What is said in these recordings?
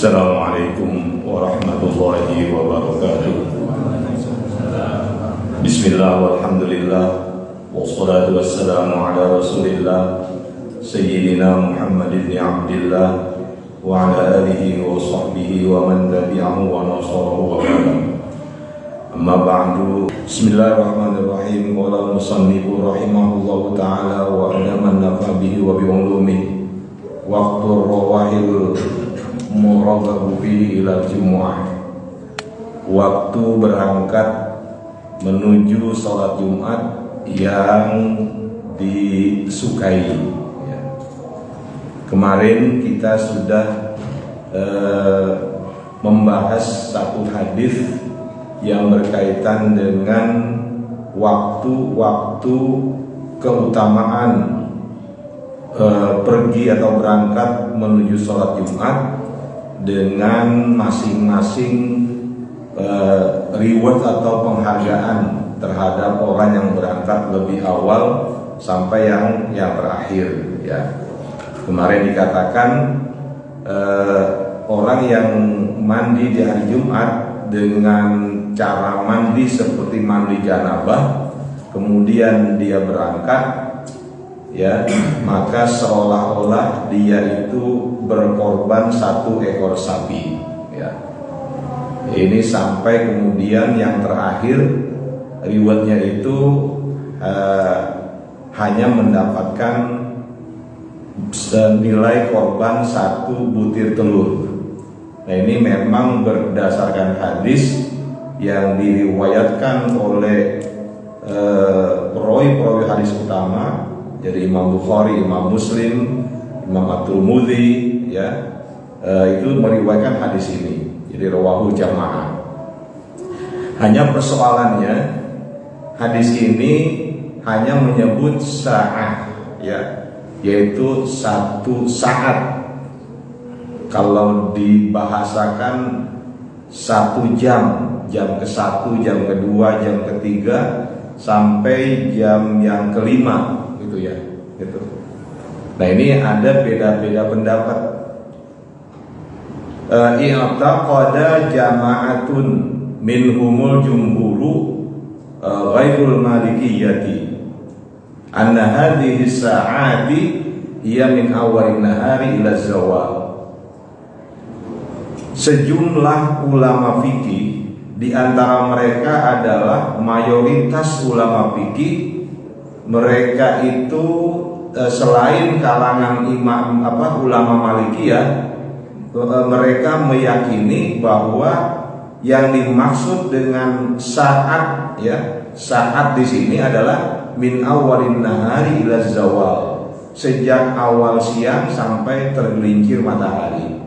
Assalamualaikum warahmatullahi wabarakatuh. Bismillah walhamdulillah wassalatu wassalamu ala rasulillah Sayyidina Muhammad ibn Abdillah wa ala alihi wa sahbihi wa man tabi'ahu wa nasarahu wa ba'da. Amma ba'du. Bismillahirrahmanirrahim. Qala musannifu rahimahullahu ta'ala wa adaman nafa bihi wa bi'ulumihi waqtur rawahil muraghabu fihi ila Jumu'ah. Waktu berangkat menuju sholat Jumat yang disukai. Kemarin kita sudah membahas satu hadis yang berkaitan dengan waktu-waktu keutamaan pergi atau berangkat menuju sholat Jumat dengan masing-masing reward atau penghargaan terhadap orang yang berangkat lebih awal sampai yang terakhir, ya. Kemarin dikatakan orang yang mandi di hari Jumat dengan cara mandi seperti mandi janabah, kemudian dia berangkat, ya, maka seolah-olah dia itu berkorban satu ekor sapi, ya. Ini sampai kemudian yang terakhir rewardnya itu hanya mendapatkan nilai korban satu butir telur. Nah, ini memang berdasarkan hadis yang diriwayatkan oleh perawi-perawi hadis utama, jadi Imam Bukhari, Imam Muslim, Imam At-Tirmidzi, ya, itu meriwayatkan hadis ini. Jadi rawahu jamaah. Hanya persoalannya hadis ini hanya menyebut sa'ah, ya, yaitu satu saat. Kalau dibahasakan 1 jam, jam ke-1, jam ke-2, jam ke-3 sampai jam yang kelima, gitu ya, gitu. Nah, ini ada beda-beda pendapat. I'taqada jama'atun minhumul jumhuru ghairul malikiyyati anna hadhihi sa'ati hiya min awalin nahari ila zawal. Sejumlah ulama fikih, di antara mereka adalah mayoritas ulama fikih, mereka itu selain kalangan ulama Malikiyah, mereka meyakini bahwa yang dimaksud dengan saat, ya, saat di sini adalah min awalin nahari ila zawal, sejak awal siang sampai tergelincir matahari.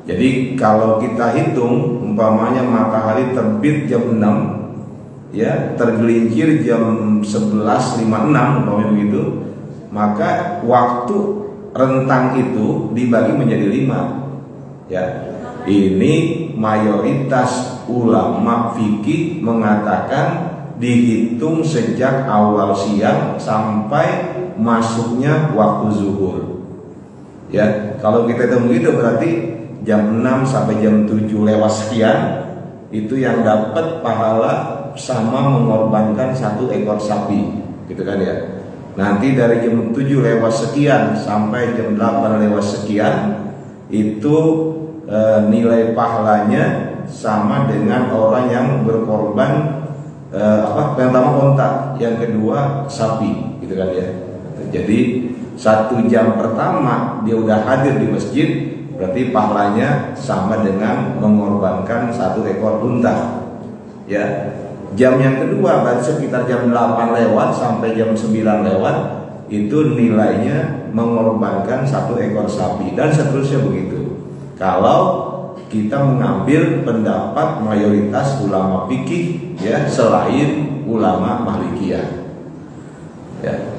Jadi kalau kita hitung, umpamanya matahari terbit jam 6, ya, tergelincir jam 11.56, umpamanya begitu, maka waktu rentang itu dibagi menjadi 5, ya. Ini mayoritas ulama fikih mengatakan dihitung sejak awal siang sampai masuknya waktu zuhur, ya. Kalau kita hitung begitu berarti jam 6 sampai jam 7 lewat sekian itu yang dapat pahala sama mengorbankan satu ekor sapi, gitu kan, ya. Nanti dari jam 7 lewat sekian sampai jam 8 lewat sekian itu nilai pahalanya sama dengan orang yang berkorban pertama onta, yang kedua sapi, gitu kan, ya. Jadi 1 jam pertama dia udah hadir di masjid, berarti pahalanya sama dengan mengorbankan 1 ekor unta, ya. Jam yang kedua berarti sekitar jam 8 lewat sampai jam 9 lewat, itu nilainya mengorbankan 1 ekor sapi, dan seterusnya begitu. Kalau kita mengambil pendapat mayoritas ulama fikih, ya, selain ulama Malikiyah, ya.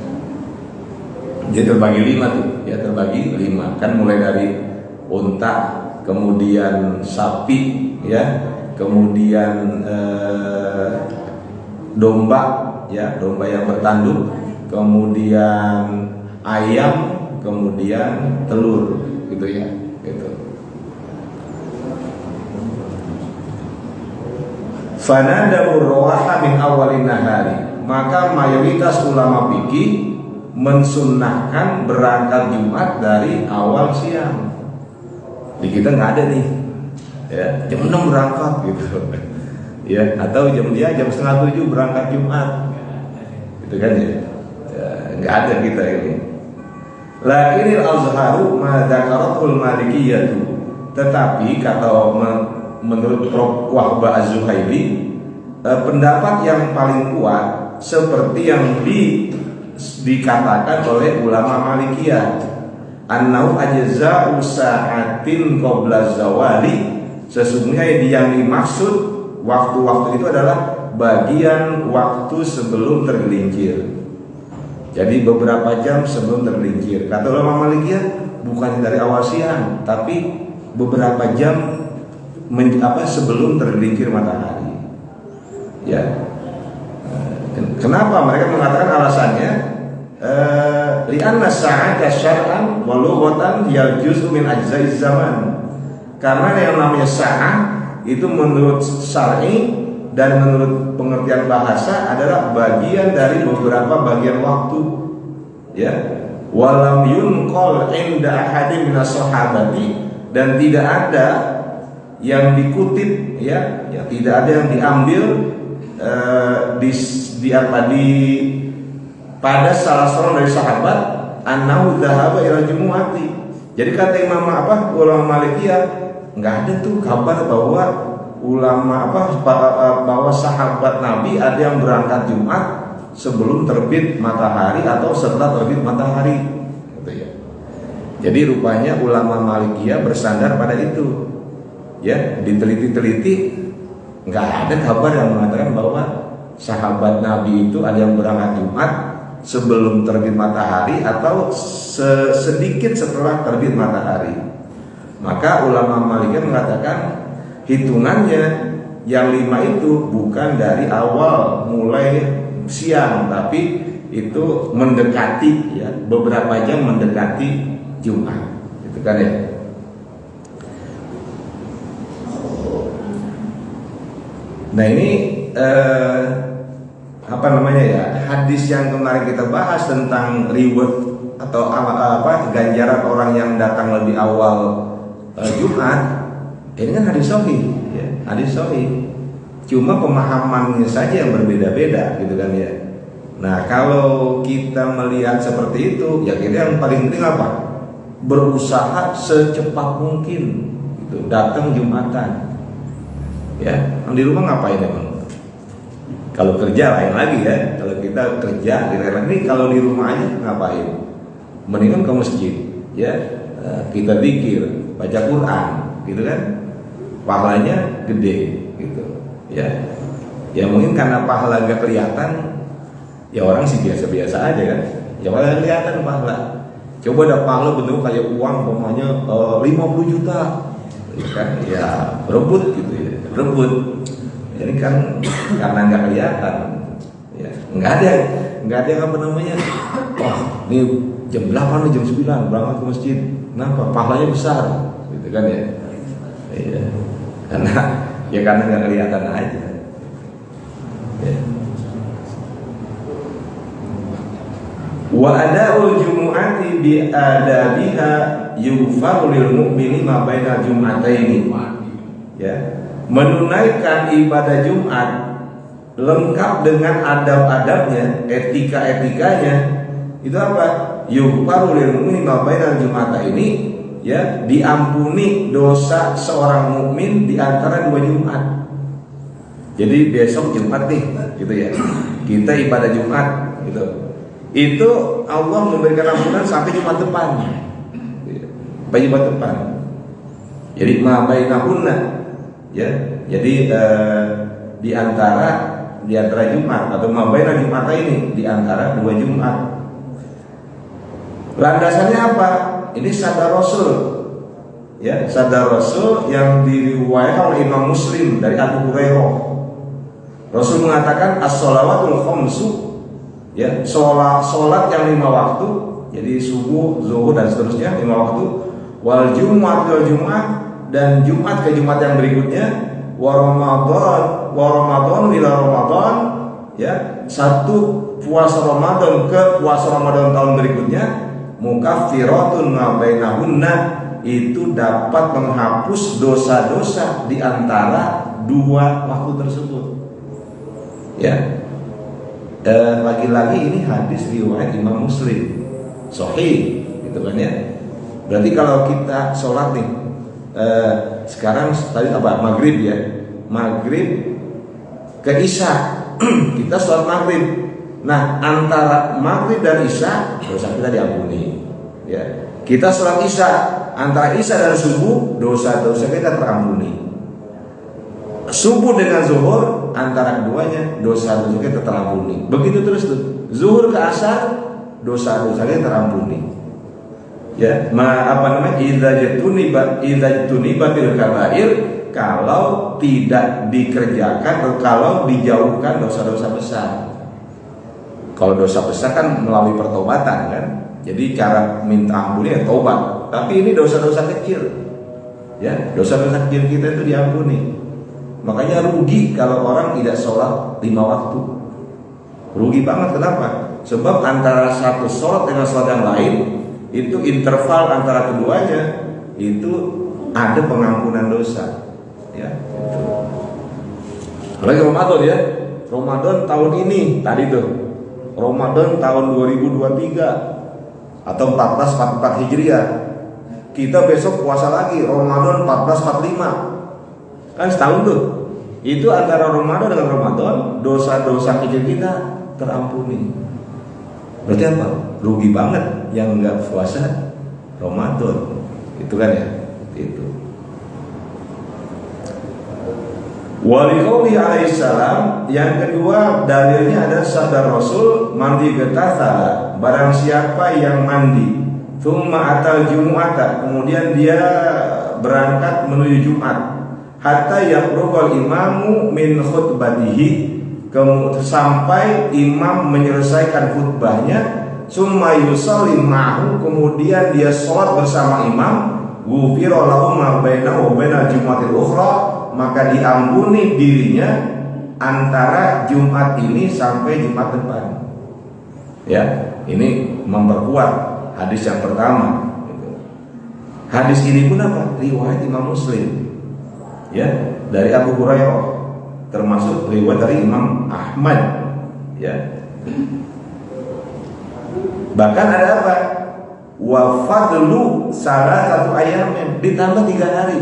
Jadi terbagi 5 tuh, ya, terbagi 5. Kan mulai dari unta, kemudian sapi, ya, kemudian domba, ya, domba yang bertanduk, kemudian ayam, kemudian telur, gitu ya, gitu. Fanadamu rawaha min awalin nahari, maka mayoritas ulama fikih mensunnahkan berangkat Jumat dari awal siang. Di kita nggak ada nih, ya, jam 6 berangkat gitu, ya, atau jam 6:30 berangkat Jumat, gitu kan ya, nggak ada kita ini. Lakinil azharu ma dzakaratul malikiyatu, tetapi kata menurut Prof. Wahbah Az-Zuhaili, pendapat yang paling kuat seperti yang dikatakan oleh ulama Malikiyah, annau ajza'u sa'atin qabla zawali, sesungguhnya yang dimaksud waktu-waktu itu adalah bagian waktu sebelum tergelincir. Jadi beberapa jam sebelum tergelincir. Kata ulama Malikiyah, bukan dari awal siang, tapi beberapa jam sebelum tergelincir matahari. Ya. Kenapa mereka mengatakan alasannya? Li'anna sa'ata syar'an wa lughatan hiya juz'un min ajza'iz zaman. Karena yang namanya sa'ah itu menurut syar'i dan menurut pengertian bahasa adalah bagian dari beberapa bagian waktu. Ya. Walam yunqal 'inda ahadin minas sahabati, dan tidak ada yang dikutip, ya tidak ada yang diambil pada salah seorang dari sahabat annahu dzahaba ila jumu'ati. Jadi kata ulama Malikiyah, nggak ada tuh kabar bahwa bahwa sahabat Nabi ada yang berangkat Jumat sebelum terbit matahari atau setelah terbit matahari, gitu ya. Jadi rupanya ulama Malikiyah bersandar pada itu. Ya, diteliti-teliti nggak ada kabar yang mengatakan bahwa sahabat Nabi itu ada yang berangkat Jumat sebelum terbit matahari atau sedikit setelah terbit matahari. Maka ulama Malikiyah mengatakan hitungannya yang 5 itu bukan dari awal mulai siang, tapi itu mendekati, ya, beberapa jam mendekati Jumat, gitu kan ya. Nah ini hadis yang kemarin kita bahas tentang reward atau ganjaran orang yang datang lebih awal Jumat, ini kan hadis sahih, ya, hadis sahih. Cuma pemahamannya saja yang berbeda-beda, gitu kan ya. Nah kalau kita melihat seperti itu, ya kita yang paling penting apa? Berusaha secepat mungkin, gitu, datang Jumatan. Ya, di rumah ngapain emang? Kalau kerja lain lagi ya. Kalau kita kerja di daerah ini, kalau di rumah aja ngapain? Mendingan ke masjid, ya. Kita zikir, baca Quran, gitu kan? Pahalanya gede, gitu. Ya. Ya mungkin karena pahala gak kelihatan, ya orang sih biasa-biasa aja kan. Ya malah kelihatan pahala. Coba ada pahala bentuk kayak uang, umpamanya 50 juta, kan? Ya berebut gitu ya. Rebut, ini kan karena nggak kelihatan, ya nggak ada yang ini jam 8 atau jam 9 berangkat ke masjid, kenapa? Pahalanya besar, gitu kan ya, iya, karena nggak kelihatan aja, ya. Wa ada'ul jumu'ati bi adabiha yughfaru lil mu'mini ma baina jum'ataini, ya. Menunaikan ibadah Jumat lengkap dengan adab-adabnya, etika-etikanya, itu apa? Yughfaru lil mu'mini ma bainal jum'ataini, ya, diampuni dosa seorang mukmin di antara 2 Jumat. Jadi besok Jumat nih, gitu ya. Kita ibadah Jumat, gitu. Itu Allah memberikan ampunan sampai Jumat depan. Sampai Jumat depan. Jadi ma bainahunna, ya, jadi di antara Jumat atau mabaina Jumat ini, di antara 2 Jumat. Landasannya apa? Ini sabda Rasul, ya, sabda Rasul yang diriwayatkan oleh Imam Muslim dari Abu Hurairah. Rasul mengatakan as-shalawatul khamsu, ya, sholat yang 5 waktu, jadi subuh, zuhur dan seterusnya 5 waktu, wal Jumat, dan Jumat ke Jumat yang berikutnya, wa Ramadan ila Ramadan, ya, satu puasa Ramadan ke puasa Ramadan tahun berikutnya, mukaffiratun ma bainahunna, itu dapat menghapus dosa-dosa di antara dua waktu tersebut. Ya, lagi-lagi ini hadis riwayat Imam Muslim, sahih, gitu kan ya. Berarti kalau kita sholat nih, sekarang tadi apa, maghrib ya, maghrib ke isya, kita sholat maghrib. Nah, antara maghrib dan isya dosa kita diampuni. Ya, kita sholat isya, antara isya dan subuh dosa-dosa kita terampuni. Subuh dengan zuhur, antara keduanya dosa-dosa kita terampuni. Begitu terus tuh, zuhur ke asar dosa-dosa kita terampuni. Ya, idza jatunibatil kabair, kalau tidak dikerjakan atau kalau dijauhkan dosa-dosa besar. Kalau dosa besar kan melalui pertobatan kan, jadi cara minta ampuni ya tobat. Tapi ini dosa-dosa kecil, ya, dosa-dosa kecil kita itu diampuni. Makanya rugi kalau orang tidak sholat 5 waktu. Rugi banget, kenapa? Sebab antara satu sholat dengan sholat yang lain, itu interval antara keduanya itu ada pengampunan dosa, ya. Lagi Ramadan ya, Ramadan tahun ini tadi tuh, Ramadan tahun 2023 atau 1444 Hijriah, kita besok puasa lagi Ramadan 1445, kan setahun tuh. Itu antara Ramadan dengan Ramadan dosa-dosa kecil kita terampuni. Berarti apa? Rugi banget yang nggak puasa Ramadan, itu kan ya, itu. Waliqauli alaihissalam, yang kedua dalilnya ada sabda Rasul, mandi getasala, barang siapa yang mandi, thumma atal jumu'ata, kemudian dia berangkat menuju Jumat, hatta yaqrubal imamu min khutbatihi, sampai imam menyelesaikan khutbahnya, summa yusalli ma'hu, kemudian dia sholat bersama imam, ghufira lahu ma bainahu wa bainal jumu'atil ukhra, maka diampuni dirinya antara Jumat ini sampai Jumat depan. Ya, ini memperkuat hadis yang pertama. Hadis ini pun apa? Riwayat Imam Muslim, ya, dari Abu Hurairah, termasuk riwayat dari Imam Ahmad, ya. Bahkan ada apa? Wa fadlu salah satu ayam, ditambah 3 hari.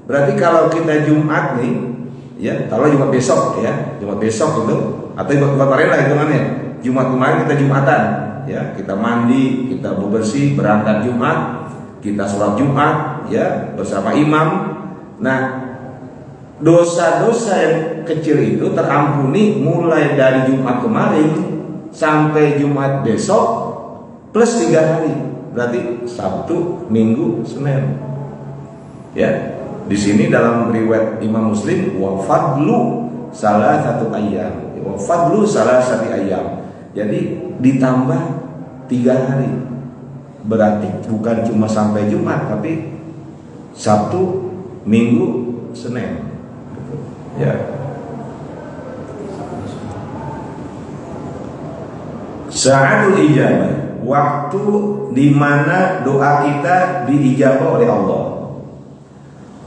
Berarti kalau kita Jumat nih, ya, kalau Jumat besok ya, Jumat besok itu, atau Jumat kemarin lah hitungannya. Jumat kemarin kita Jumatan, ya, kita mandi, kita bebersih, berangkat Jumat, kita sholat Jumat, ya, bersama imam. Nah, dosa-dosa yang kecil itu terampuni mulai dari Jumat kemarin sampai Jumat besok plus 3 hari. Berarti Sabtu, Minggu, Senin. Ya. Di sini dalam riwayat Imam Muslim, wa fadlu salah satu ayam, wa fadlu salah satu ayam. Jadi ditambah 3 hari. Berarti bukan cuma sampai Jumat, tapi Sabtu, Minggu, Senin. Ya. Sa'atul ijabah, waktu di mana doa kita diijabah oleh Allah.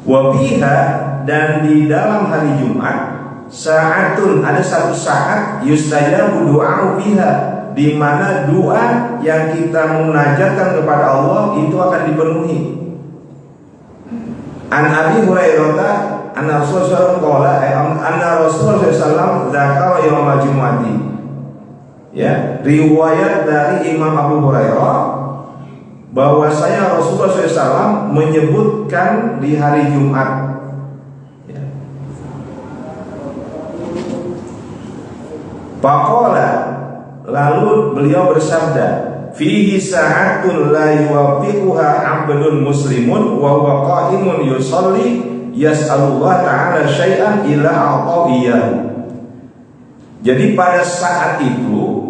Wabiha, dan di dalam hari Jumat, saatun, ada satu saat yustajabu doa biha, di mana doa yang kita munajatkan kepada Allah itu akan dipenuhi. An Abi Hurairah anna Rasulullah qala anna Rasulullah sallallahu dzakara yaumul jumu'ati. Ya, riwayat dari Imam Abu Hurairah bahwasanya Rasulullah SAW menyebutkan di hari Jumat, ya. Faqala, lalu beliau bersabda, fihi sa'atun la yuwafiquha 'abdun muslimun wa huwa qa'imun yusalli yas'alullah ta'ala syai'an illa a'ta'iyahu. Jadi pada saat itu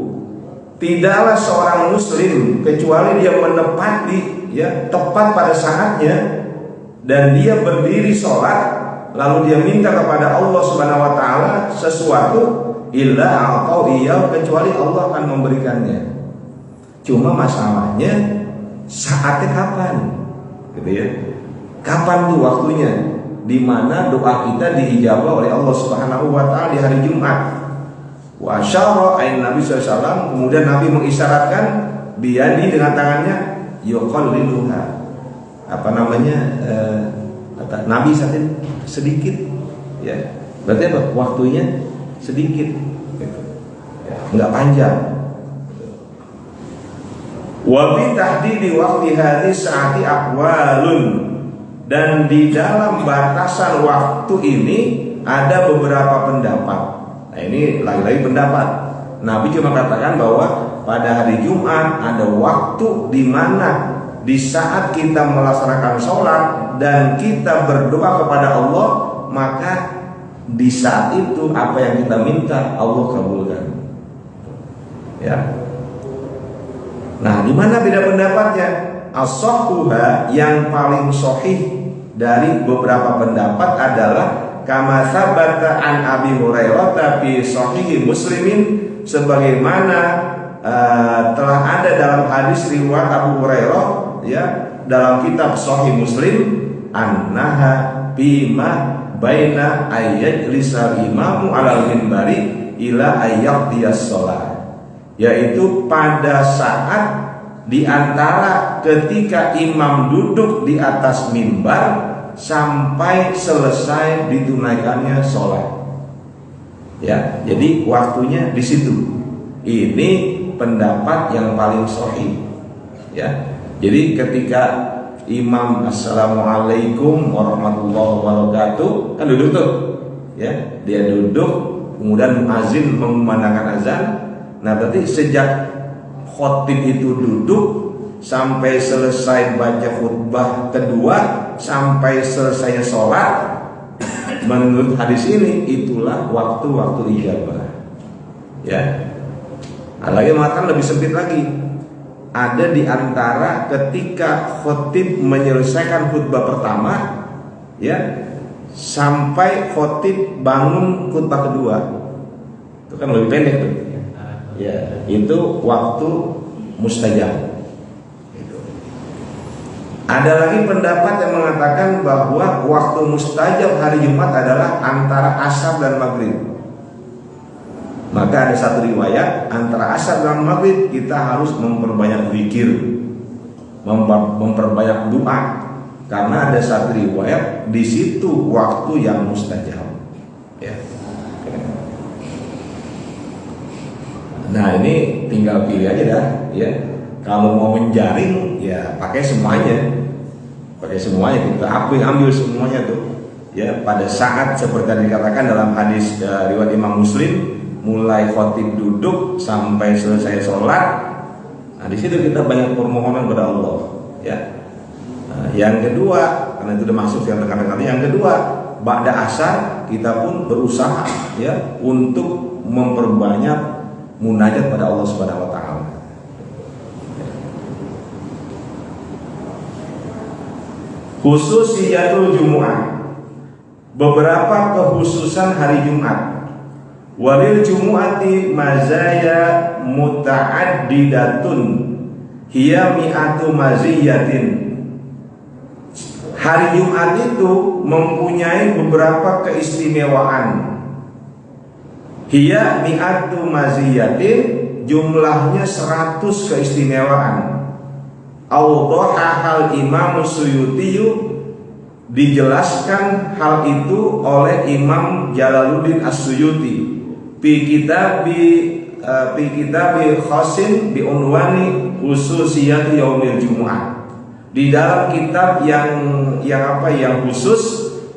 tidaklah seorang muslim kecuali dia menepati, ya, tepat pada saatnya, dan dia berdiri sholat, lalu dia minta kepada Allah Subhanahu wa taala sesuatu, illa atau iya, kecuali Allah akan memberikannya. Cuma masalahnya saatnya kapan? Gitu ya. Kapan tuh waktunya? Di mana doa kita diijabah oleh Allah Subhanahu wa taala di hari Jumat. Wa asyara ain Nabi SAW, kemudian Nabi mengisyaratkan biyadi dengan tangannya, yuqalliluha. Apa namanya? Kata Nabi sedikit, ya. Berarti apa? Waktunya sedikit, gitu. Ya, enggak panjang. Wa bi tahdidi waqti hadhihi saati aqwalun, dan di dalam batasan waktu ini ada beberapa pendapat. Nah, ini lagi-lagi pendapat. Nabi cuma katakan bahwa pada hari Jumat ada waktu di mana di saat kita melaksanakan sholat dan kita berdoa kepada Allah, maka di saat itu apa yang kita minta Allah kabulkan. Ya. Nah, di mana beda pendapatnya? As-sahhuha, yang paling sahih dari beberapa pendapat adalah kama sabata an Abi Hurairah fi sahih Muslimin, sebagaimana telah ada dalam hadis riwayat Abu Hurairah, ya, dalam kitab Sahih Muslim, annaha bima baina ayyajlisa imamu alal minbari ila ayyaqdiyas shalah, yaitu pada saat di antara ketika imam duduk di atas mimbar sampai selesai ditunaikannya sholat. Ya, jadi waktunya di situ. Ini pendapat yang paling sahih. Ya, jadi ketika imam assalamualaikum warahmatullahi wabarakatuh, kan duduk tuh, ya, dia duduk, kemudian muazin mengumandangkan azan. Nah, berarti sejak khotib itu duduk sampai selesai baca khutbah kedua, sampai selesai sholat, menurut hadis ini itulah waktu-waktu ijabah. Ya. Nah, lagi mengatakan lebih sempit lagi. Ada di antara ketika khotib menyelesaikan khutbah pertama, ya, sampai khotib bangun khutbah kedua. Itu kan lebih pendek tuh. Ya, itu waktu mustajab. Ada lagi pendapat yang mengatakan bahwa waktu mustajab hari Jumat adalah antara asar dan maghrib. Maka ada satu riwayat, antara asar dan maghrib kita harus memperbanyak zikir, memperbanyak doa, karena ada satu riwayat di situ waktu yang mustajab. Ya. Nah, ini tinggal pilih aja dah, ya. Kalau mau menjaring, ya pakai semuanya. Pakai semuanya, kita ambil semuanya tuh. Ya, pada saat seperti yang dikatakan dalam hadis riwayat Imam Muslim, mulai khotib duduk sampai selesai sholat. Nah, di situ kita banyak permohonan kepada Allah. Ya. Nah, yang kedua, karena itu udah masuk yang dekat-dekat. Yang kedua, ba'da asar kita pun berusaha, ya, untuk memperbanyak munajat pada Allah Subhanahu wa taala. Khususiyatul Jumu'ah, beberapa kekhususan hari Jumat. Walil Jumu'ati mazaya muta'addidatun hiya mi'atu maziyatin. Hari Jumat itu mempunyai beberapa keistimewaan. Hiya mi'atu maziyatin, jumlahnya 100 keistimewaan. Awdaha hal Imam Suyuti, dijelaskan hal itu oleh Imam Jalaluddin As-Suyuti fi kitabi khasin bi unwani khususiyat yaumil Jumu'ah, di dalam kitab yang khusus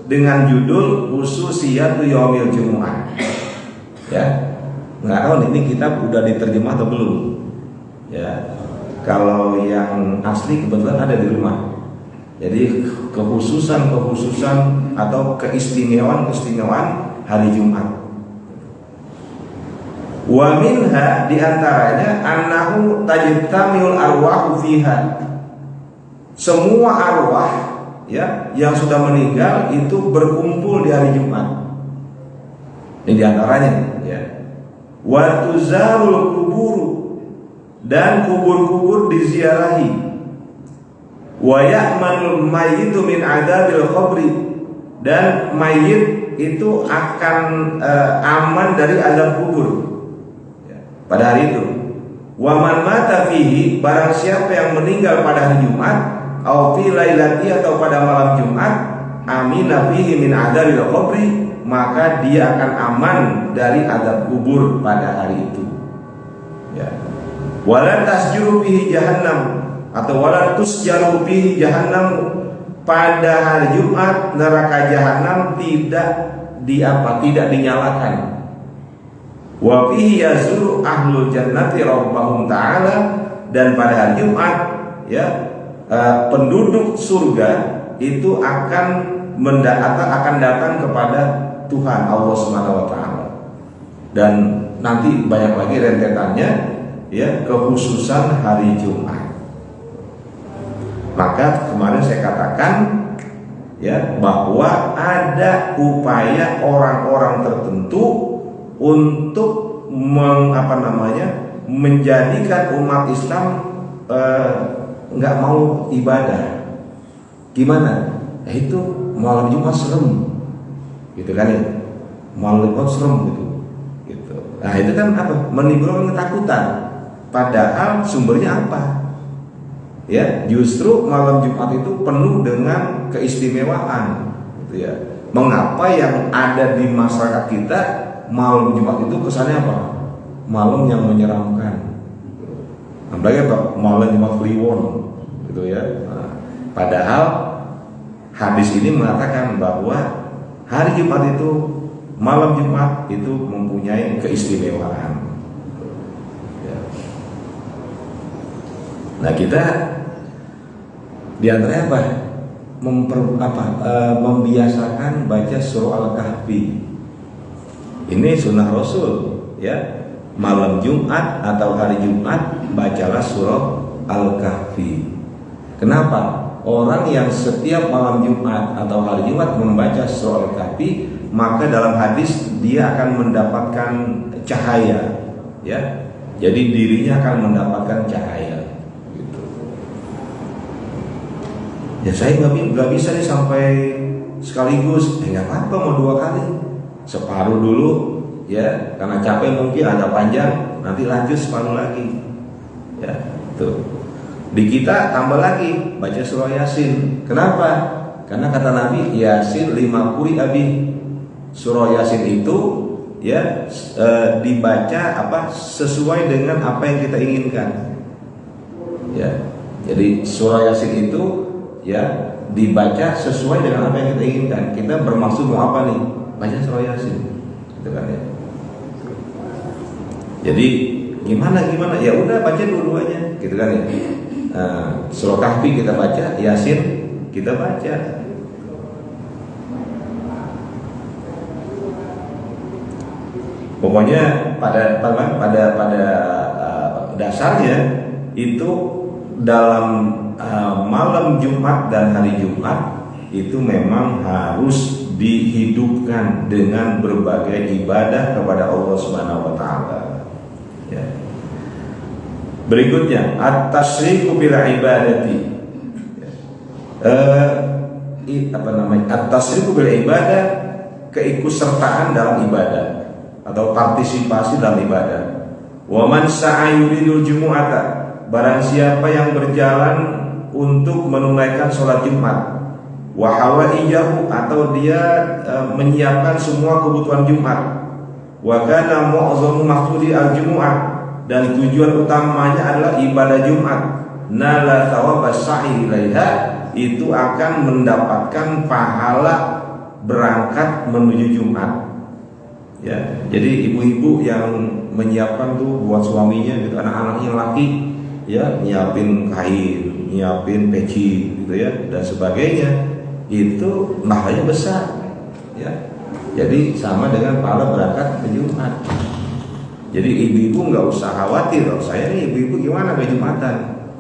dengan judul khususiyat yaumil Jumu'ah. Ya, nggak tahu ini kitab udah diterjemah atau belum. Ya, kalau yang asli kebetulan ada di rumah. Jadi kekhususan atau keistimewaan hari Jumat. Wa minha, diantaranya annahu tajtamiul arwahu fiha. Semua arwah, ya yang sudah meninggal itu berkumpul di hari Jumat. Ini diantaranya ya. Wa tuzarul kubur, dan kubur-kubur diziarahi. Wa ya'manul mayyitu min adzabil qabri, dan mayit itu akan aman dari azab kubur ya, pada hari itu. Wa man mata fihi, barang siapa yang meninggal pada hari Jumat, au fi lailati, atau pada malam Jumat, amina fihi min adzabil qabri, maka dia akan aman dari azab kubur pada hari itu ya. Wala tasjuru bihi jahannam, atau wala tusjaru bihi jahannam, pada hari Jumat neraka jahanam tidak dinyalakan. Wa fihi yazuru ahlul jannati rabbahum ta'ala, dan pada hari Jumat ya penduduk surga itu akan datang kepada Tuhan Allah Subhanahu wa taala. Dan nanti banyak lagi rentetannya ya, kekhususan hari Jumat. Maka kemarin saya katakan ya bahwa ada upaya orang-orang tertentu untuk menjadikan umat Islam nggak mau ibadah. Gimana? Ya itu malam Jumat serem, gitu kan ya? Malam Jumat serem gitu. Nah itu kan apa? Menimbulkan ketakutan. Padahal sumbernya apa? Ya, justru malam Jumat itu penuh dengan keistimewaan, gitu ya. Mengapa yang ada di masyarakat kita malam Jumat itu kesannya apa? Malam yang menyeramkan. Apalagi apa? Malam Jumat Kliwon, gitu ya. Nah, padahal hadis ini mengatakan bahwa hari Jumat itu, malam Jumat itu mempunyai keistimewaan. Ya. Nah kita di antaranya membiasakan baca surah Al-Kahfi. Ini sunnah Rasul ya. Malam Jumat atau hari Jumat bacalah surah Al-Kahfi. Kenapa? Orang yang setiap malam Jumat atau hari Jumat membaca surah Al-Kahfi, maka dalam hadis dia akan mendapatkan cahaya ya. Jadi dirinya akan mendapatkan cahaya. Ya saya nggak bisa nih sampai sekaligus, nggak apa-apa mau 2 kali, separuh dulu ya, karena capek mungkin agak panjang, nanti lanjut separuh lagi ya. Tuh di kita tambah lagi baca surah Yasin. Kenapa? Karena kata Nabi, Yasin 5 quri abi. Surah Yasin itu ya dibaca sesuai dengan apa yang kita inginkan ya. Jadi surah Yasin itu ya dibaca sesuai dengan apa yang kita inginkan. Kita bermaksud mau apa nih? Baca surah Yasin, gitu kan ya. Jadi gimana? Ya udah baca dua-duanya, gitu kan ya. Surah Kahfi kita baca, Yasin kita baca. Pokoknya pada dasarnya itu dalam malam Jumat dan hari Jumat itu memang harus dihidupkan dengan berbagai ibadah kepada Allah Subhanahu wa taala. Ya. Berikutnya at-tasyriku bil ibadati. At-tasyriku bil ibadah, keikutsertaan dalam ibadah atau partisipasi dalam ibadah. Wa man sa'a yuridul jumu'ata, barang siapa yang berjalan untuk menunaikan sholat Jumat, wa hawaijahu, atau dia menyiapkan semua kebutuhan Jumat, wa kana mu'azzamu maqsudi al-jumu'ah, dan tujuan utamanya adalah ibadah Jumat, nala thawab as-sa'i ilaiha, itu akan mendapatkan pahala berangkat menuju Jumat ya. Jadi ibu-ibu yang menyiapkan tuh buat suaminya gitu, anak-anaknya laki ya, nyiapin kain, nyiapin peci gitu ya, dan sebagainya, itu pahalanya besar ya. Jadi sama dengan pahala berangkat ke Jumat. Jadi ibu-ibu nggak usah khawatir, saya nih ibu-ibu gimana ke Jumatan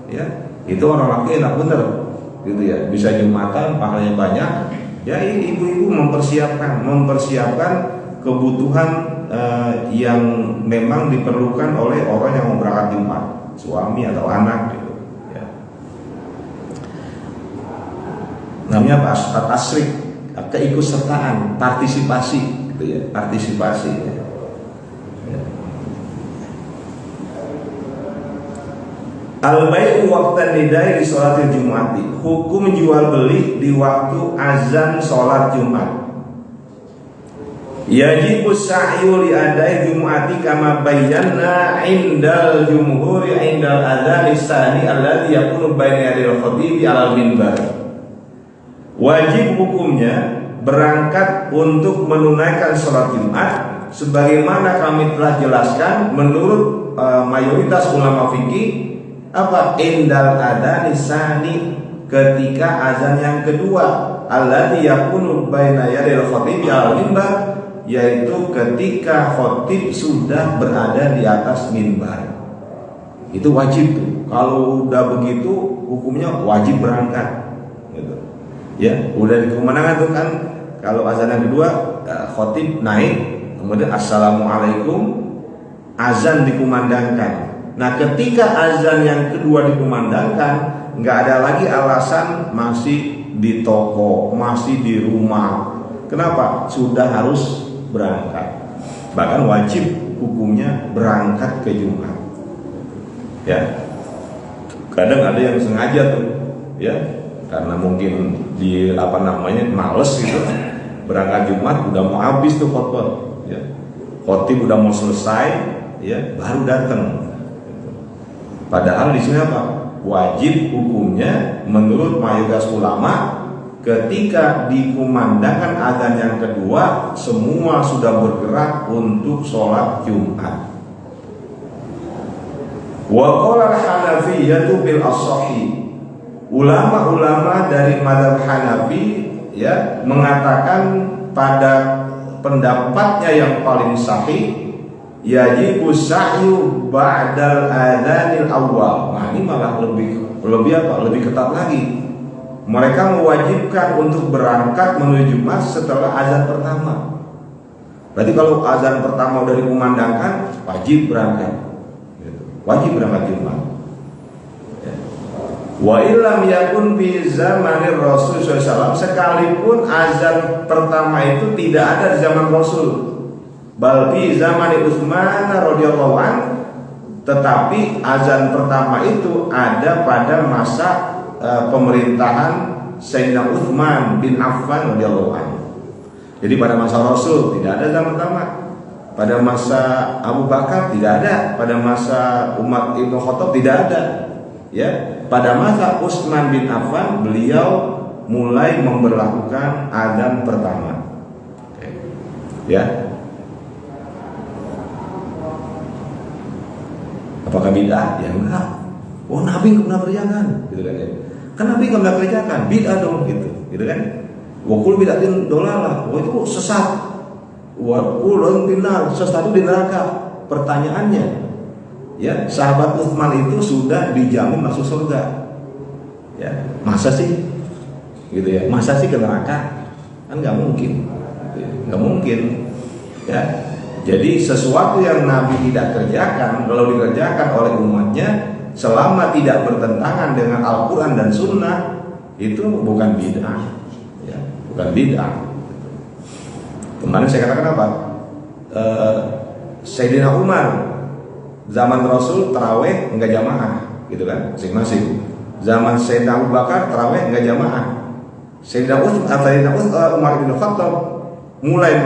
ya. Itu orang laki enak bener gitu ya, bisa Jumatan, pahalanya banyak. Ya, ibu-ibu mempersiapkan kebutuhan yang memang diperlukan oleh orang yang mau berangkat Jumat, suami atau anak gitu ya. Namanya apa? Tasrik, keikutsertaan, partisipasi gitu ya, partisipasi ya. Al-bai'u waqtan nidai li sholatil jum'ati. Hukum jual beli di waktu azan sholat Jumat. Yajibu sa'yu li adai jum'ati kama bayyana indal jumhuri indal adzan tsani alladhi yakunu baina yadil khatib 'alal minbar. Wajib hukumnya berangkat untuk menunaikan sholat Jumat sebagaimana kami telah jelaskan menurut mayoritas ulama fikih. Apa? Indal adzan tsani, ketika azan yang kedua, alladzi yakunu baina yadil khatib al mimbar, yaitu ketika khatib sudah berada di atas mimbar. Itu wajib tuh. Kalau udah begitu hukumnya wajib berangkat gitu. Ya, udah di kemenangan tuh kan, kalau azan yang kedua khatib naik, kemudian assalamualaikum, azan dikumandangkan. Nah, ketika azan yang kedua dikumandangkan, nggak ada lagi alasan masih di toko, masih di rumah. Kenapa? Sudah harus berangkat. Bahkan wajib hukumnya berangkat ke Jumat. Ya, kadang ada yang sengaja tuh, ya, karena mungkin males gitu, berangkat Jumat udah mau habis tuh khotbah, ya, khotib udah mau selesai, ya, baru datang. Padahal di sini apa? Wajib hukumnya menurut mayoritas ulama ketika dikumandangkan azan yang kedua semua sudah bergerak untuk sholat Jumat. Wa qala al-Hanafiyyah bil as-sahih. Ulama-ulama dari mazhab Hanafi ya mengatakan pada pendapatnya yang paling sahih, yajibu sa'yu ba'dal adzanil awal. Nah, ini malah lebih ketat lagi. Mereka mewajibkan untuk berangkat menuju Jumat setelah azan pertama. Berarti kalau azan pertama udah dikumandangkan, wajib berangkat. Wajib berangkat Jumat. Wa illam yakun fi zamanir Rasul SAW, sekalipun azan pertama itu tidak ada di zaman Rasul. Bal fi zamani Utsman radhiyallahu an, tetapi azan pertama itu ada pada masa pemerintahan Sayyidina Utsman bin Affan radhiyallahu an. Jadi pada masa Rasul tidak ada azan pertama. Pada masa Abu Bakar tidak ada, pada masa Umar Ibn Khattab tidak ada. Ya, pada masa Utsman bin Affan beliau mulai memberlakukan azan pertama. Ya. Apakah bid'ah? Ya enggak. Oh, Nabi nggak pernah kerjakan, gitu kan ya. Kan Nabi nggak pernah kerjakan, bid'ah dong, gitu kan. Wakul bid'atin dolalah, oh itu sesat. Wakulun binar, sesat itu di neraka. Pertanyaannya, ya sahabat Utsman itu sudah dijamin masuk surga. Ya, masa sih, gitu ya? Masa sih ke neraka? Kan nggak mungkin, nggak mungkin, ya. Jadi sesuatu yang Nabi tidak kerjakan, kalau dikerjakan oleh umatnya selama tidak bertentangan dengan Al-Quran dan Sunnah, itu bukan bid'ah, ya, bukan bid'ah. Kemarin saya katakan apa? Sayyidina Umar zaman Rasul taraweh enggak jamaah, gitu kan, masing-masing. Zaman Sayyidina Abu Bakar taraweh enggak jamaah. Sayyidina Umar bin Khattab mulai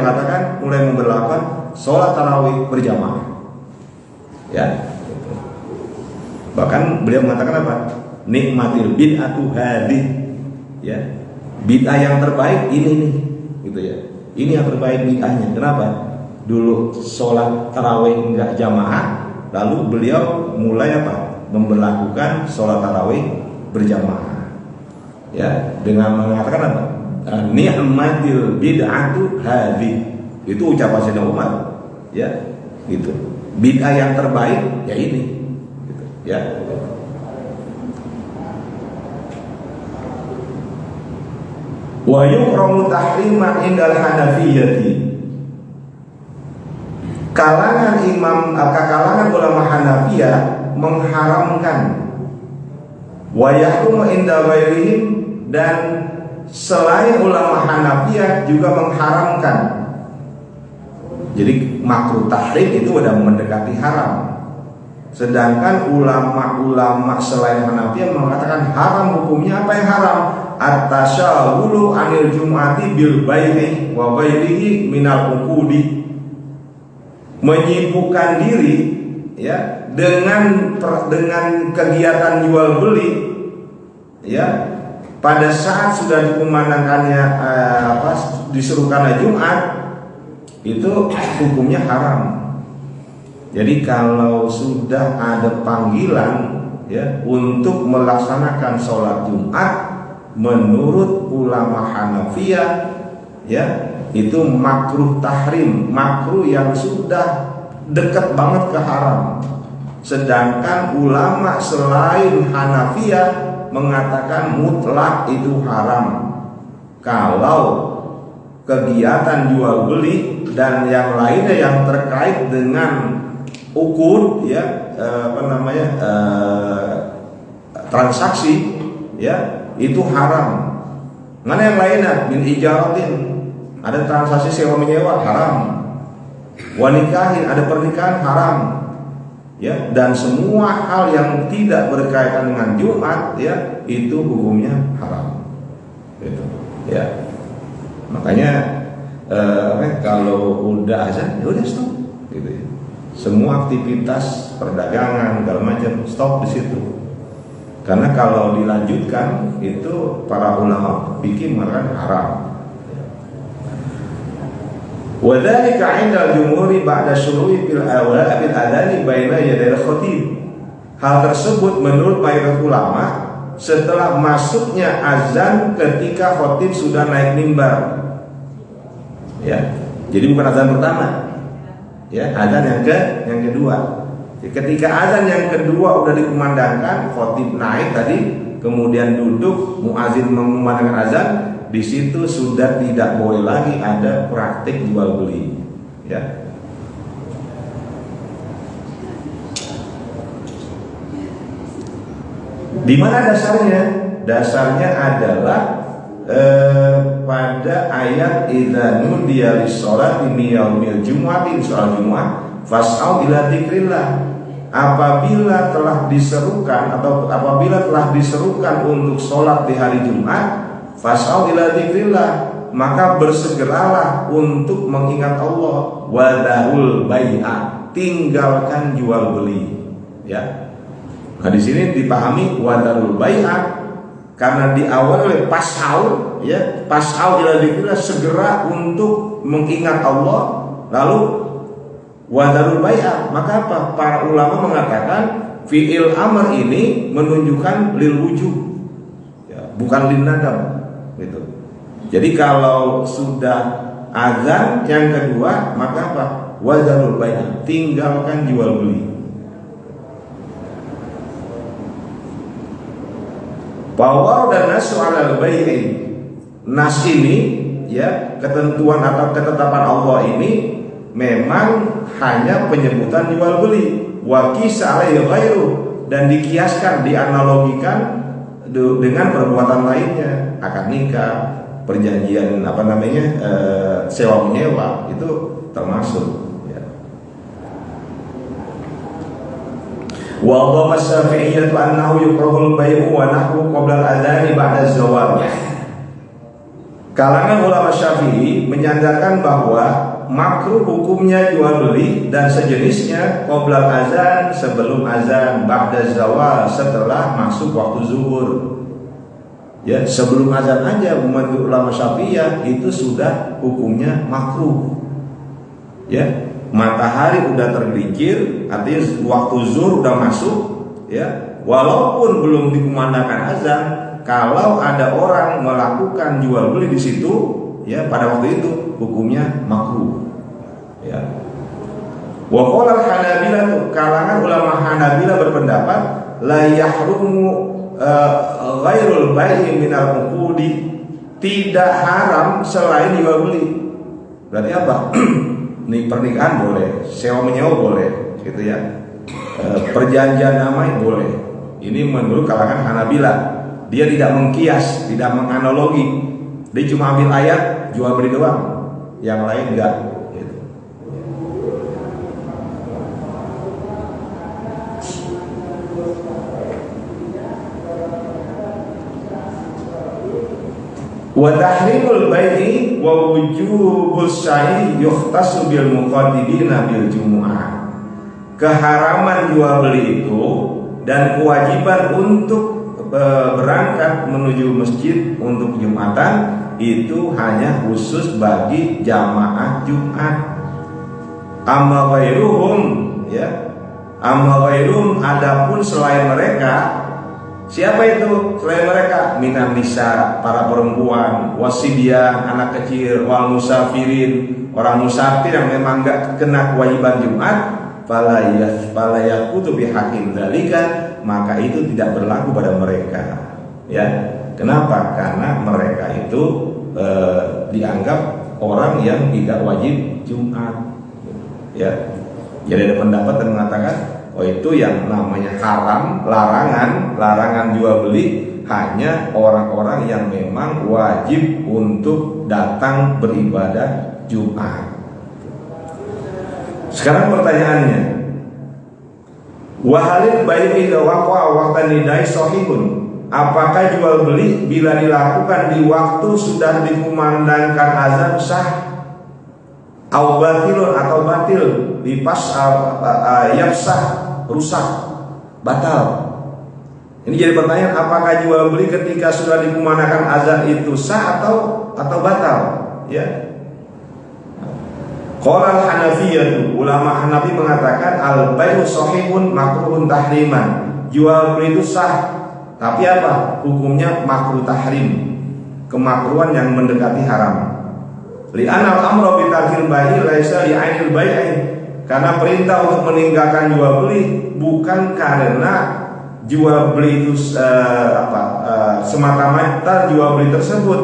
memberlakukan sholat tarawih berjamaah, ya. Bahkan beliau mengatakan apa? Nikmatil bid'atu hadhi, ya. Bid'ah yang terbaik ini nih, gitu ya. Ini yang terbaik bid'ahnya. Kenapa? Dulu sholat tarawih enggak jamaah, lalu beliau mulai apa? Memberlakukan sholat tarawih berjamaah, ya, dengan mengatakan apa? Ni'matil bid'atu hadhi. Itu ucapan Sayyidina Umar, ya, gitu. Bid'ah yang terbaik ya ini, gitu, ya. Wa yukramu tahriman indal Hanafiyati. Kalangan ulama Hanafiyah mengharamkan, wa yahrumu inda ghairihim, dan selain ulama Hanafiyah juga mengharamkan. Jadi makruh tahrim itu udah mendekati haram. Sedangkan ulama-ulama selain Hanafiyah mengatakan haram. Hukumnya apa yang haram? At-tasyawulu anil jum'ati bil bai'i wa ghairihi minal uqudi. Menyibukkan diri ya dengan kegiatan jual beli ya pada saat sudah dikumandangkannya diserukannya Jumat, itu hukumnya haram. Jadi kalau sudah ada panggilan ya untuk melaksanakan sholat Jumat, menurut ulama Hanafiyah ya itu makruh tahrim, makruh yang sudah dekat banget ke haram. Sedangkan ulama selain Hanafiyah mengatakan mutlak itu haram. Kalau kegiatan jual beli dan yang lainnya yang terkait dengan ukur ya transaksi ya itu haram. Mana yang lainnya min ijaratin, ada transaksi sewa menyewa haram. Wanikahin, ada pernikahan haram. Ya, dan semua hal yang tidak berkaitan dengan Jumat ya itu hukumnya haram. Gitu. Ya. Makanya kalau udah azan ya udah stop gitu ya. Semua aktivitas perdagangan segala macam stop di situ. Karena kalau dilanjutkan itu para ulama fikih mengatakan haram. Wadzalika 'inda al-jumhuri ba'da syuru'i bil adani baina yadayil khatib. Hal tersebut menurut mayoritas ulama setelah masuknya azan ketika khatib sudah naik mimbar. Ya. Jadi bukan azan pertama. Ya, azan yang kedua. Ketika azan yang kedua udah dikumandangkan, khatib naik tadi, kemudian duduk, muazin mengumandangkan azan. Di situ sudah tidak boleh lagi ada praktik jual beli, ya. Di mana dasarnya? Dasarnya adalah pada ayat idza nudiya lis-sholati min yaumil jumu'ati, soal Jumat, fas'au ila dzikrillah. Apabila telah diserukan untuk sholat di hari Jumat, fas'au ila dzikrillah, maka bersegeralah untuk mengingat Allah. Wadarul bai'a, tinggalkan jual beli. Ya. Nah di sini dipahami wadarul bai'a karena diawali oleh pas'au, ya, pas'au ila dzikrillah, segera untuk mengingat Allah. Lalu wadarul bai'a, maka apa? Para ulama mengatakan fi'il amr ini menunjukkan lil wujub, ya, bukan lin nadab. Gitu. Jadi kalau sudah azan yang kedua, maka apa? Wadzarul bai'a, tinggalkan jual beli. Bahwa dan nasu alal bai'i, nas ini ya ketentuan atau ketetapan Allah ini memang hanya penyebutan jual beli. Wa qisa alaihi ghairu, dan dikiaskan, dianalogikan dengan perbuatan lainnya, akad nikah, perjanjian sewa menyewa, itu termasuk. Ya. Wa dhama Syafi'iyyah annahu yukrahul bai'u wa nahwu qabla al-adhan ba'da az-zawal. Kalangan ulama Syafi'i menyandarkan bahwa makruh hukumnya jual beli dan sejenisnya qoblal azan, sebelum azan, ba'da zawal, setelah masuk waktu zuhur. Ya, sebelum azan aja menurut ulama Syafi'iyah itu sudah hukumnya makruh. Ya, matahari udah tergelincir, artinya waktu zuhur udah masuk, ya. Walaupun belum dikumandangkan azan, kalau ada orang melakukan jual beli di situ, ya, pada waktu itu hukumnya makruh. Ya. Wa qala al-Hanabilah, kalangan ulama Hanabilah berpendapat la yahrumu ghairul bai'i minal uqudi, tidak haram selain jual beli. Berarti apa? Nih pernikahan boleh, sewa menyewa boleh, gitu ya. Perjanjian damai boleh. Ini menurut kalangan Hanabila. Dia tidak mengkias, tidak menganalogi. Dia cuma ambil ayat jual beli doang, yang lain enggak. Gitu. Wa tahrimul bai'i wa wujubus syai' yukhtassu bil muqaddimina bil jumu'ah. Keharaman jual beli itu dan kewajiban untuk berangkat menuju masjid untuk Jumatan itu hanya khusus bagi jamaah Jumat. Amma ghairuhum, ya. Amma ghairuhum, adapun selain mereka. Siapa itu selain mereka? Minan nisa, para perempuan, wasibyan, anak kecil, wal musafirin, orang musafir yang memang enggak kena kewajiban Jumat, fala yaqutu bihaqqin dzalika, maka itu tidak berlaku pada mereka. Ya. Kenapa? Karena mereka itu dianggap orang yang tidak wajib Jumat. Ya. Jadi ada pendapat yang mengatakan oh itu yang namanya haram, larangan jual beli hanya orang-orang yang memang wajib untuk datang beribadah Jumat. Sekarang pertanyaannya, wahalil bai'u idza waqa'a waqtan nidai sahihun. Apakah jual beli bila dilakukan di waktu sudah dikumandangkan azan sah? Au batilun, atau batil, lipas yafsah, rusak, batal. Ini jadi pertanyaan, apakah jual beli ketika sudah dikumandangkan azan itu sah atau batal? Ya. Qala al-Hanafiyah, ulama Hanafi mengatakan al-bai'u shahihun makruhun tahriman. Jual beli itu sah, tapi apa? Hukumnya makruh tahrim, kemakruhan yang mendekati haram. Li'anal amra bi tarkil bai'i laisa li'ainil bai'i. Karena perintah untuk meninggalkan jual beli bukan karena jual beli itu semata-mata jual beli tersebut,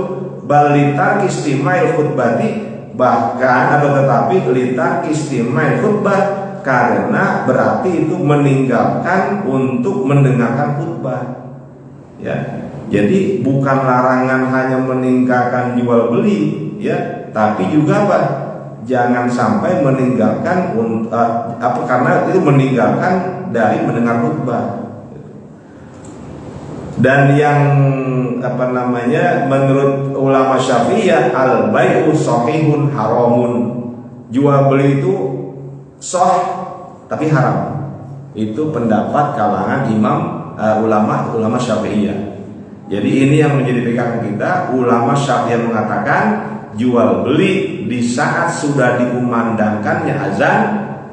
bal litar istimail khutbati, bahkan atau tetapi litar istimail khutbah, karena berarti itu meninggalkan untuk mendengarkan khutbah. Ya. Jadi bukan larangan hanya meninggalkan jual beli, ya, tapi juga apa? Jangan sampai meninggalkan karena itu meninggalkan dari mendengar khutbah. Dan yang menurut ulama Syafi'iyah al-bai'u shahihun haramun. Jual beli itu sah tapi haram. Itu pendapat kalangan ulama Syafi'iyah. Jadi ini yang menjadi pegangan kita. Ulama Syafi'iyah mengatakan jual beli di saat sudah dikumandangkannya azan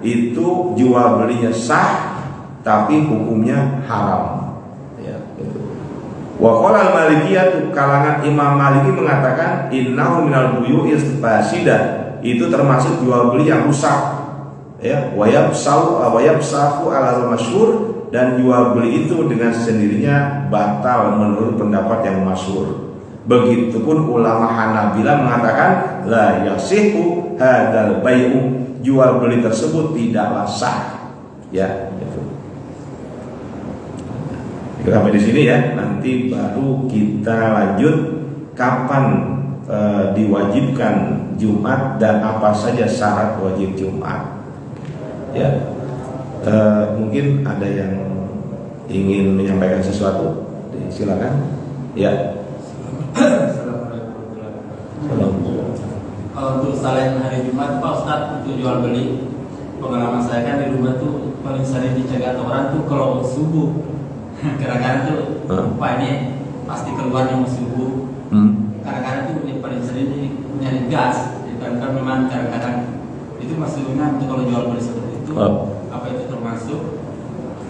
itu jual belinya sah tapi hukumnya haram. Ya, gitu. Wa qala al-Malikiyah, kalangan Imam Maliki mengatakan innahu minal buyu'is fasidah, itu termasuk jual beli yang rusak. Ya, wa yabsahu ala masyhur, dan jual beli itu dengan sendirinya batal menurut pendapat yang masyhur. Begitupun ulama Hanabila mengatakan la yasihu hadzal bai'u, jual beli tersebut tidaklah sah. Ya, itu. Sampai di sini ya. Nanti baru kita lanjut kapan diwajibkan Jumat dan apa saja syarat wajib Jumat. Ya. Mungkin ada yang ingin menyampaikan sesuatu, silakan. Ya. Kalau untuk selain hari Jumat, Pak Ustadz, untuk jual beli, pengalaman saya kan di rumah tuh paling sering dicegat orang tuh kalau subuh. Kadang-kadang tuh Pak ini pasti keluarnya mau subuh. Kadang-kadang tuh paling sering nyari gas. Kan memang kadang-kadang itu maksudnya untuk kalau jual beli seperti itu. Apa itu termasuk?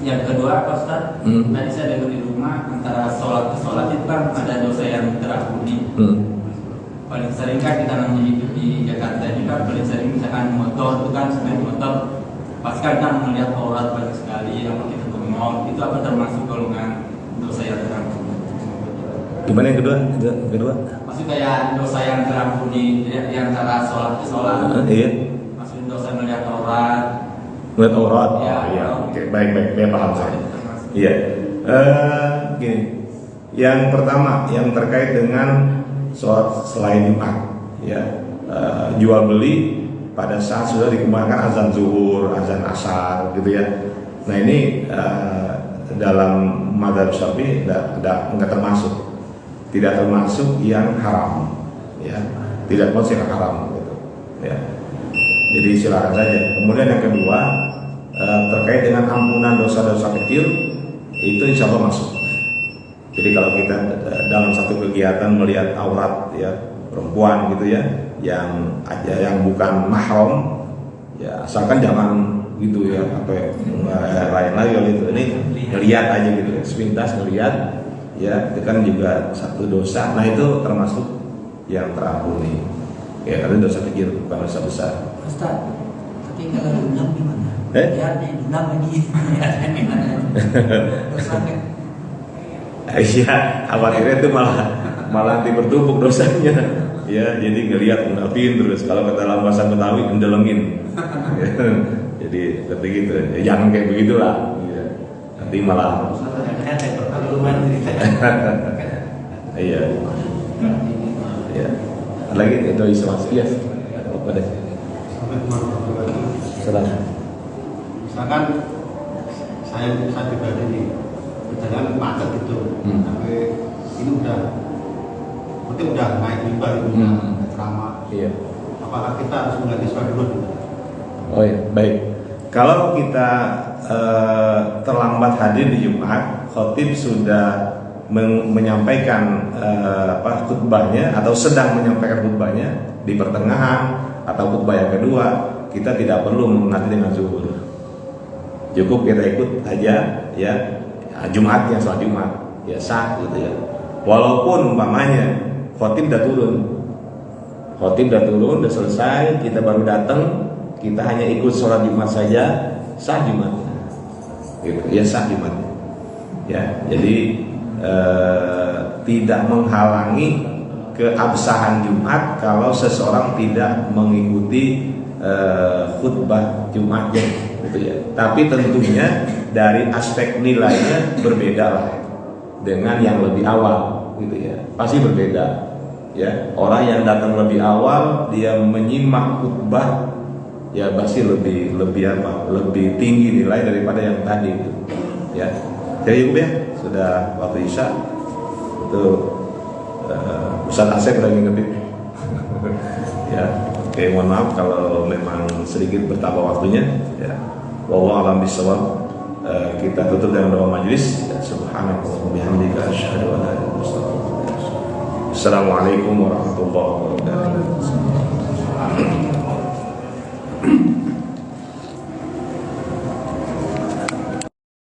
Yang kedua, Pak Ustadz, tadi saya dengar di rumah antara sholat ke sholat itu kan ada dosa yang terampuni. Paling sering kan kita namanya hidup di Jakarta ini kan paling sering misalkan motor itu kan selain motor pasti kan melihat aurat banyak sekali, apa kita ke mall itu apa termasuk golongan dosa yang terampuni? Gimana yang kedua? Kedua? Maksud kayak dosa yang terampuni di antara sholat ke sholat. Iya. Maksud dosa melihat aurat. Melihat aurat. Ya. Oh, iya. Oke, baik, paham saya. Iya. Gini. Yang pertama yang terkait dengan sholat selain Jumat, ya. Jual beli pada saat sudah dikembangkan azan zuhur, azan asar, gitu ya. Nah ini dalam mazhab Syafi'i nggak termasuk. Tidak termasuk yang haram, ya, tidak termasuk yang haram, gitu, ya. Jadi silakan saja. Kemudian yang kedua terkait dengan ampunan dosa-dosa kecil, itu insya Allah masuk. Jadi kalau kita dalam satu kegiatan melihat aurat, ya, perempuan, gitu ya, yang bukan mahram, ya asalkan jangan gitu ya, apa lain lagi gitu. Ini ngelihat aja gitu, sepintas ngelihat. Ya, itu kan juga satu dosa. Nah itu termasuk yang terampuni. Ya, karena dosa kecil bukan dosa besar. Ustaz, tapi kalau dendam gimana? Ya, dendam lagi. Gimana? Dosanya? Iya, khawatirnya itu malah nanti bertumpuk dosanya. Ya, jadi ngelihat ngapin terus. Kalau kata dalam bahasa Betawi, ndelengin. Jadi seperti gitu. Ya, jangan kayak begitulah. Ya. Nanti malah. Iya. Iya. Lagi itu isolasi ya. Apa deh? Misalkan saya pribadi nih berjalan macet gitu, tapi ini udah naik mimbar itu ceramah. Iya. Apakah kita harus mengganti sholat dulu? Oh ya, baik. Kalau kita terlambat hadir di Jumat, khotib sudah menyampaikan khutbahnya atau sedang menyampaikan khutbahnya di pertengahan atau khutbah yang kedua, kita tidak perlu mengganti dengan zuhur. Cukup kita ikut aja, ya, Jumat yang sholat Jumat, ya sah gitu ya. Walaupun umpamanya khotib udah turun, udah selesai, kita baru datang, kita hanya ikut sholat Jumat saja, sah Jumatnya, gitu. Ya sah Jumatnya, ya. Jadi tidak menghalangi keabsahan Jumat kalau seseorang tidak mengikuti khutbah Jumatnya, gitu ya. Tapi tentunya dari aspek nilainya berbeda lah dengan yang lebih awal, gitu ya. Pasti berbeda. Ya, orang yang datang lebih awal dia menyimak khutbah, ya pasti lebih tinggi nilai daripada yang tadi, gitu. Ya, jadi ya sudah waktu Isya itu Ustaz Asep udah ngingetin. Ya, oke, mohon maaf kalau memang sedikit bertambah waktunya. Ya, wallahu a'lam bishawab. Kita tutup dengan doa majelis. Subhanallah wa bihamdika asyhadu an la ilaha illa anta. Assalamualaikum warahmatullahi wabarakatuh.